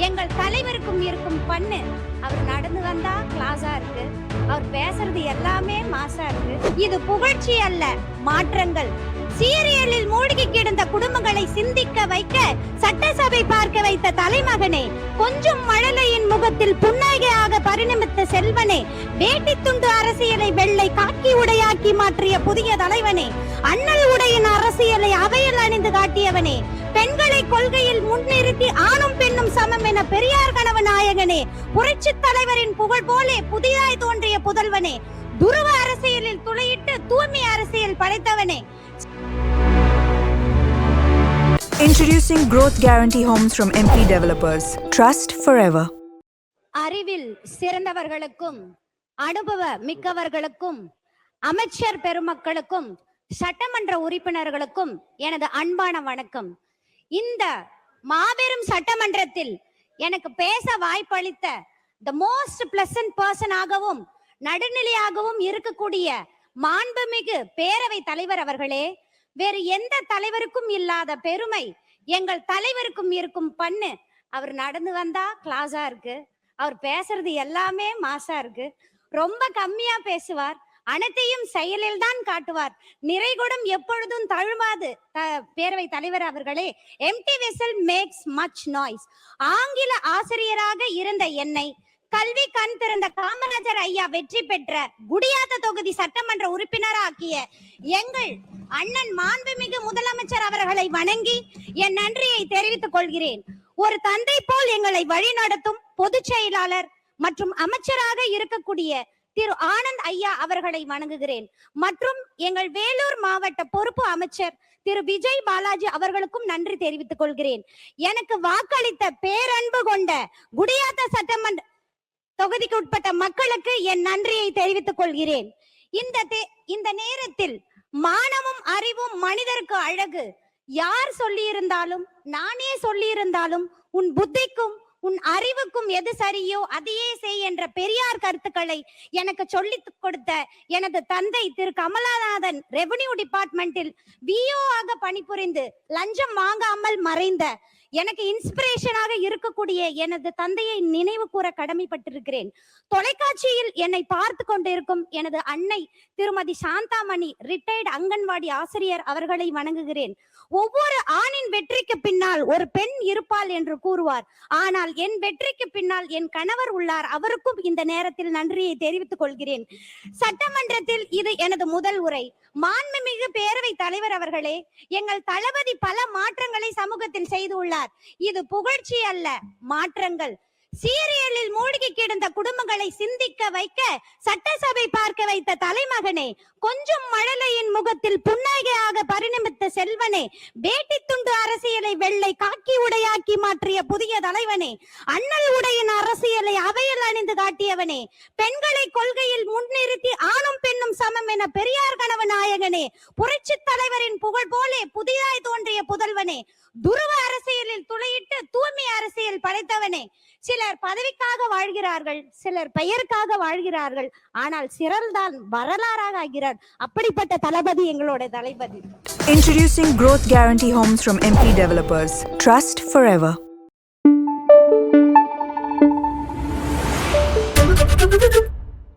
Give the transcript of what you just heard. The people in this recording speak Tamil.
எங்கள் தலைவருக்கும் இருக்கும் பண்ணு. அவர் நடந்து வந்தா கிளாஸா இருக்கு, அவர் பேசுறது எல்லாமே மாசா இருக்கு. இது புகழ்ச்சி அல்ல, மாற்றங்கள். சீரியலில் மூழ்கி கிடந்த குடும்பங்களை சிந்திக்க வைக்க சட்டசபை பார்க்க வைத்த தலைமகனே, கொஞ்சம் மழலையின் முகத்தில் புன்னகையாக பரிணமித்த செல்வனே, வேட்டி துண்டு அரசியலை வெள்ளை காக்கி உடையாக்கி மாற்றிய புதிய தலைவனே, அண்ணல் உடையின் அரசியலை அவையில் அணிந்து காட்டியவனே, பெண்களை கொள்கையில் முன்னிறுத்தி ஆணும் பெண்ணும் சமம் என பெரியார் கனவு நாயகனே, புரட்சி தலைவரின் புகழ் போலே புதிதாய் தோன்றிய புதல்வனே, துருவ அரசியலில் துளையிட்டு தூய்மை அரசியல் படைத்தவனே. Introducing Growth Guarantee Homes from MP Developers. Trust forever. அறிவில் சிறந்தவர்களுக்கும் அனுபவ மிக்கவர்களுக்கும் அமைச்சர் பெருமக்களுக்கும் சட்டமன்ற உறுப்பினர்களுக்கும் எனது அன்பான வணக்கம். இந்த மாபெரும் சட்டமன்றத்தில் எனக்கு பேச வாய்ப்பளித்த த மோஸ்ட் பிளசன்ட் பர்சனாகவும் நடுநிலையாகவும் இருக்கக்கூடிய மாண்புமிகு பேரவை தலைவர் அவர்களே, வேறு எந்த தலைவருக்கும் இல்லாத பெருமை எங்கள் தலைவருக்கும் இருக்கும் பண்ணு. அவர் நடந்து வந்தா கிளாஸா இருக்கு, அவர் பேசுறது எல்லாமே மாசா இருக்கு, ரொம்ப கம்மியா பேசுவார், அனைத்தையும் செயலில் தான் காட்டுவார், நிறைகுடம் எப்பொழுதும் தழுவாது. பேரவை தலைவர் அவர்களே, empty vessel makes much noise. ஆங்கில ஆசிரியராக இருந்த என்னை கல்வி கண் திறந்த காமராஜர் ஐயா வெற்றி பெற்ற குடியாத்த தொகுதி சட்டமன்ற உறுப்பினராக்கிய எங்கள் அண்ணன் மாண்புமிகு முதலமைச்சர் அவர்களை வணங்கி என் நன்றியை தெரிவித்துக் கொள்கிறேன். ஒரு தந்தை போல் எங்களை வழிநடத்தும் பொதுச் செயலாளர் மற்றும் அமைச்சராக இருக்கக்கூடிய திரு ஆனந்த் ஐயா அவர்களை வணங்குகிறேன். மற்றும் எங்கள் வேலூர் மாவட்ட பொறுப்பு அமைச்சர் திரு விஜய் பாலாஜி அவர்களுக்கும் நன்றி தெரிவித்துக் கொள்கிறேன். எனக்கு வாக்களித்த பேரன்பு கொண்ட குடியாத்த சட்டமன்ற தொகுதிக்கு உட்பட்ட மக்களுக்கு என் நன்றியை தெரிவித்துக் கொள்கிறேன். இந்த நேரத்தில் மானமும் அறிவும் மனிதருக்கு அழகு. யார் சொல்லி இருந்தாலும், நானே சொல்லி இருந்தாலும், உன் புத்திக்கும் உன் அறிவுக்கும் எது சரியோ அதையே செய் என்ற பெரியார் கருத்துக்களை எனக்கு சொல்லி கொடுத்த எனது தந்தை திரு கமலநாதன் ரெவென்யூ டிபார்ட்மெண்டில் விஓ ஆக பணிபுரிந்து லஞ்சம் வாங்காமல் மறைந்த எனக்கு இன்ஸ்பிரேஷனாக இருக்கக்கூடிய எனது தந்தையை நினைவு கூற கடமைப்பட்டிருக்கிறேன். தொலைக்காட்சியில் என்னை பார்த்து கொண்டிருக்கும் எனது அன்னை திருமதி சாந்தாமணி ரிட்டையர்டு அங்கன்வாடி ஆசிரியர் அவர்களை வணங்குகிறேன். ஒவ்வொரு ஆணின் வெற்றிக்கு பின்னால் ஒரு பெண் இருப்பாள் என்று கூறுவார். ஆனால் என் வெற்றிக்கு பின்னால் என் கணவர் உள்ளார். அவருக்கும் இந்த நேரத்தில் நன்றியை தெரிவித்துக் கொள்கிறேன். சட்டமன்றத்தில் இது எனது முதல் உரை. மாண்புமிகு பேரவை தலைவர் அவர்களே, எங்கள் தளபதி பல மாற்றங்களை சமூகத்தில் செய்துள்ளார். இது புகழ்ச்சி அல்ல, மாற்றங்கள். சீரியலில் மூழ்கி கிடந்த குடும்பங்களை சிந்திக்க வைக்க சட்டசபை பார்க்க வைத்த தலைமகனே, கொஞ்சம் மழலையின் முகத்தில் புன்னகையாக பரிணமித்த செல்வனே, வேட்டி துண்டு அரசியலை வெள்ளை காக்கி உடையாக்கி மாற்றிய புதிய தலைவனே, அண்ணல் உடையின் அரசியலை அவையில் அணிந்து காட்டியவனே, பெண்களை கொள்கையில் முன்னிறுத்தி ஆணும் பெண்ணும் சமம் என பெரியார் கனவு நாயகனே, புரட்சி தலைவரின் புகழ் போலே புதிதாய் தோன்றிய புதல்வனே, துருவ அரசியலில் துளையிட்டு தூய்மை அரசியல் படைத்தவனே. சிலர் பதவிக்காக வாழ்கிறார்கள், சிலர் பெயருக்காக வாழ்கிறார்கள், ஆனால் சிறல்தான் வரலாறாக ஆகிறார். அப்படிப்பட்ட தளபதி எங்களோட தளபதி. Introducing Growth Guarantee Homes from MP Developers. Trust forever.